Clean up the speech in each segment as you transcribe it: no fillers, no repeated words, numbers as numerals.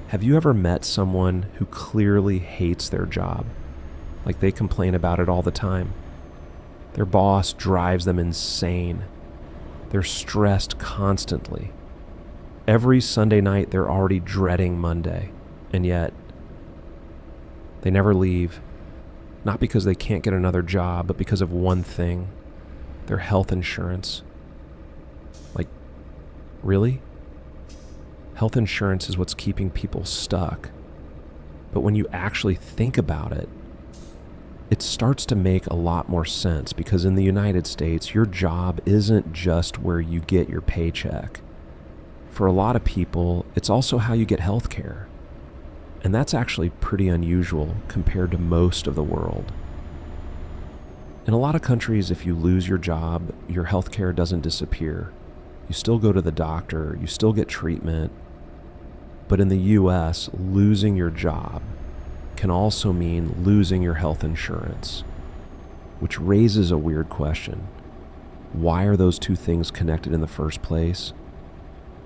Have you ever met someone who clearly hates their job? Like they complain about it all the time. Their boss drives them insane. They're stressed constantly. Every Sunday night, they're already dreading Monday, and yet they never leave, not because they can't get another job, but because of one thing, their health insurance. Like, really? Health insurance is what's keeping people stuck. But when you actually think about it, it starts to make a lot more sense, because in the United States, your job isn't just where you get your paycheck. For a lot of people, it's also how you get health care. And that's actually pretty unusual compared to most of the world. In a lot of countries, if you lose your job, your health care doesn't disappear. You still go to the doctor, you still get treatment. But in the US, losing your job can also mean losing your health insurance, which raises a weird question. Why are those two things connected in the first place?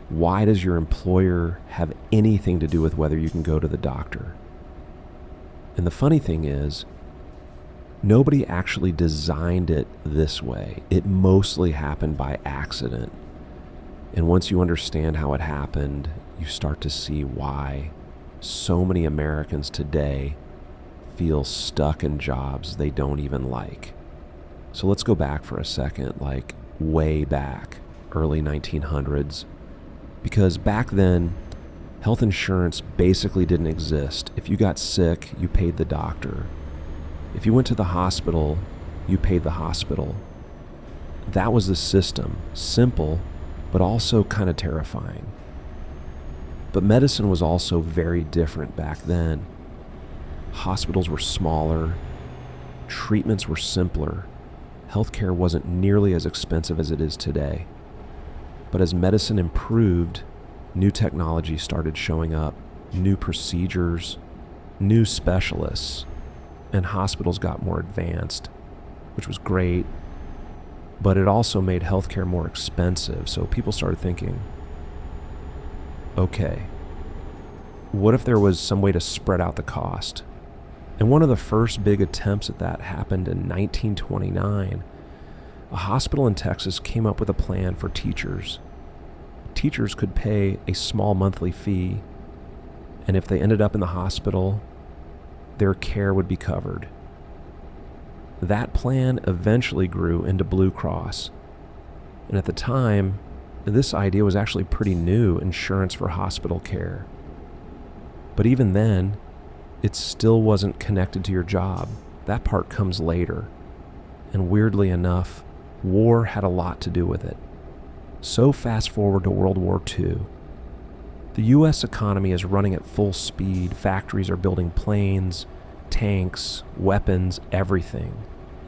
Why does your employer have anything to do with whether you can go to the doctor? And the funny thing is, nobody actually designed it this way. It mostly happened by accident. And once you understand how it happened, you start to see why so many Americans today feel stuck in jobs they don't even like. So let's go back for a second, like way back, early 1900s. Because back then, health insurance basically didn't exist. If you got sick, you paid the doctor. If you went to the hospital, you paid the hospital. That was the system. Simple, but also kind of terrifying. But medicine was also very different back then. Hospitals were smaller, treatments were simpler, healthcare wasn't nearly as expensive as it is today. But as medicine improved, new technology started showing up, new procedures, new specialists, and hospitals got more advanced, which was great, but it also made healthcare more expensive. So people started thinking, okay, what if there was some way to spread out the cost? And one of the first big attempts at that happened in 1929. A hospital in Texas came up with a plan for teachers. Teachers could pay a small monthly fee, and if they ended up in the hospital, their care would be covered. That plan eventually grew into Blue Cross. And at the time, this idea was actually pretty new, insurance for hospital care. But even then, it still wasn't connected to your job. That part comes later. And weirdly enough, war had a lot to do with it. So fast forward to World War II. The US economy is running at full speed. Factories are building planes, tanks, weapons, everything.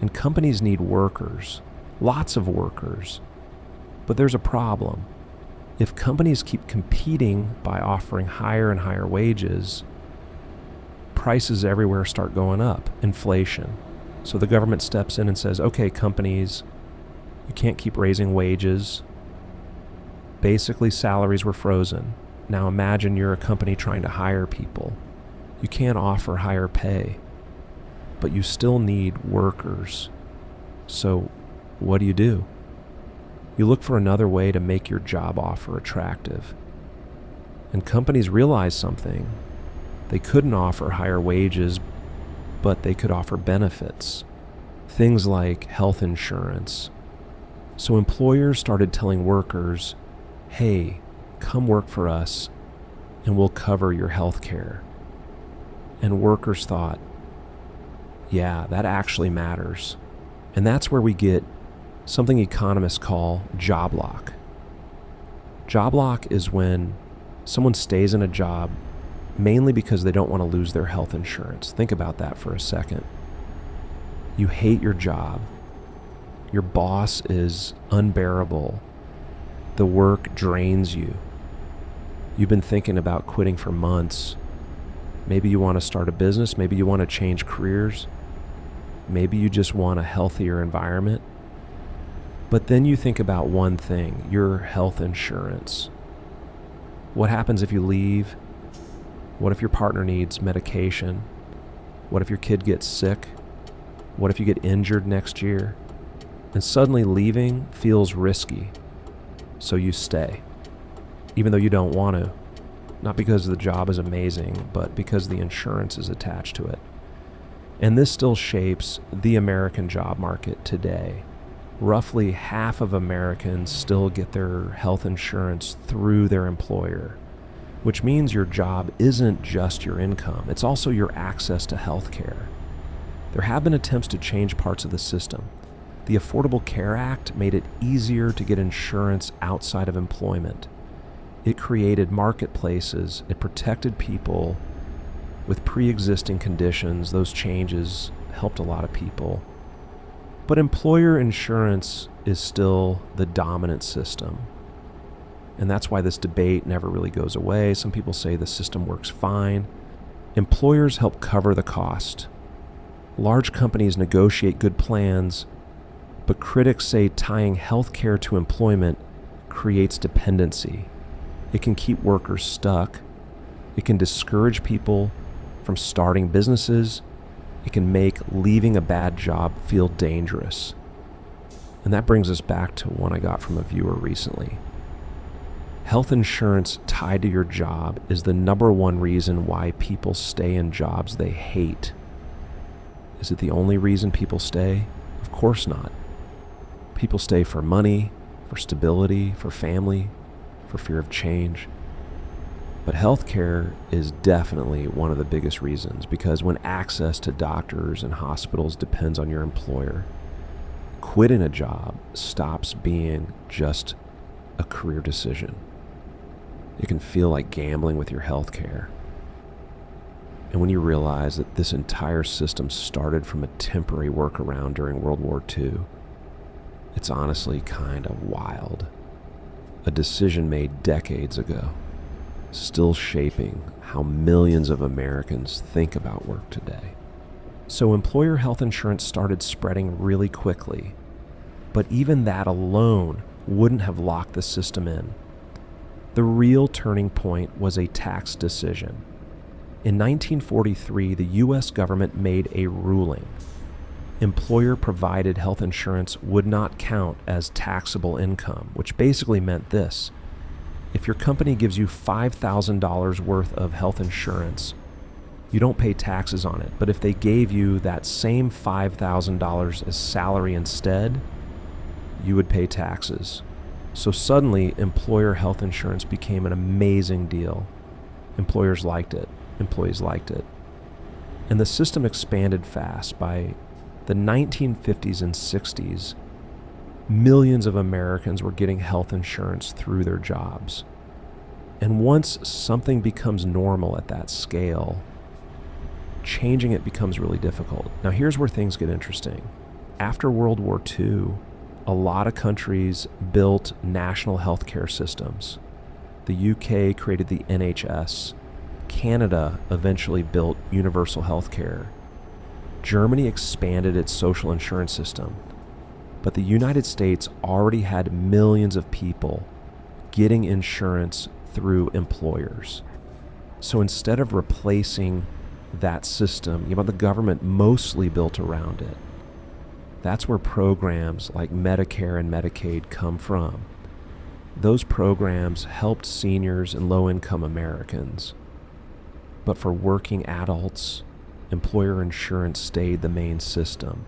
And companies need workers, lots of workers. But there's a problem. If companies keep competing by offering higher and higher wages, prices everywhere start going up, inflation. So the government steps in and says, okay, companies, you can't keep raising wages. Basically, salaries were frozen. Now imagine you're a company trying to hire people. You can't offer higher pay, but you still need workers. So what do? You look for another way to make your job offer attractive. And companies realized something. They couldn't offer higher wages, but they could offer benefits. Things like health insurance. So employers started telling workers, hey, come work for us and we'll cover your health care. And workers thought, yeah, that actually matters. And that's where we get something economists call job lock. Job lock is when someone stays in a job mainly because they don't want to lose their health insurance. Think about that for a second. You hate your job. Your boss is unbearable. The work drains you. You've been thinking about quitting for months. Maybe you want to start a business. Maybe you want to change careers. Maybe you just want a healthier environment. But then you think about one thing, your health insurance. What happens if you leave? What if your partner needs medication? What if your kid gets sick? What if you get injured next year? And suddenly leaving feels risky, so you stay, even though you don't want to. Not because the job is amazing, but because the insurance is attached to it. And this still shapes the American job market today. Roughly half of Americans still get their health insurance through their employer, which means your job isn't just your income, it's also your access to health care. There have been attempts to change parts of the system. The Affordable Care Act made it easier to get insurance outside of employment. It created marketplaces, it protected people with pre-existing conditions. Those changes helped a lot of people. But employer insurance is still the dominant system. And that's why this debate never really goes away. Some people say the system works fine. Employers help cover the cost. Large companies negotiate good plans, but critics say tying healthcare to employment creates dependency. It can keep workers stuck. It can discourage people from starting businesses. It can make leaving a bad job feel dangerous. And that brings us back to one I got from a viewer recently. Health insurance tied to your job is the number one reason why people stay in jobs they hate. Is it the only reason people stay? Of course not. People stay for money, for stability, for family, for fear of change. But healthcare is definitely one of the biggest reasons, because when access to doctors and hospitals depends on your employer, quitting a job stops being just a career decision. It can feel like gambling with your healthcare. And when you realize that this entire system started from a temporary workaround during World War II, it's honestly kind of wild. A decision made decades ago, still shaping how millions of Americans think about work today. So employer health insurance started spreading really quickly, but even that alone wouldn't have locked the system in. The real turning point was a tax decision. In 1943, the U.S. government made a ruling. Employer-provided health insurance would not count as taxable income, which basically meant this. If your company gives you $5,000 worth of health insurance, you don't pay taxes on it. But if they gave you that same $5,000 as salary instead, you would pay taxes. So suddenly, employer health insurance became an amazing deal. Employers liked it. Employees liked it. And the system expanded fast. By the 1950s and 60s, millions of Americans were getting health insurance through their jobs. And once something becomes normal at that scale, changing it becomes really difficult. Now here's where things get interesting. After World War II, a lot of countries built national healthcare systems. The UK created the NHS. Canada eventually built universal healthcare. Germany expanded its social insurance system. But the United States already had millions of people getting insurance through employers. So instead of replacing that system, the government mostly built around it. That's where programs like Medicare and Medicaid come from. Those programs helped seniors and low-income Americans. But for working adults, employer insurance stayed the main system.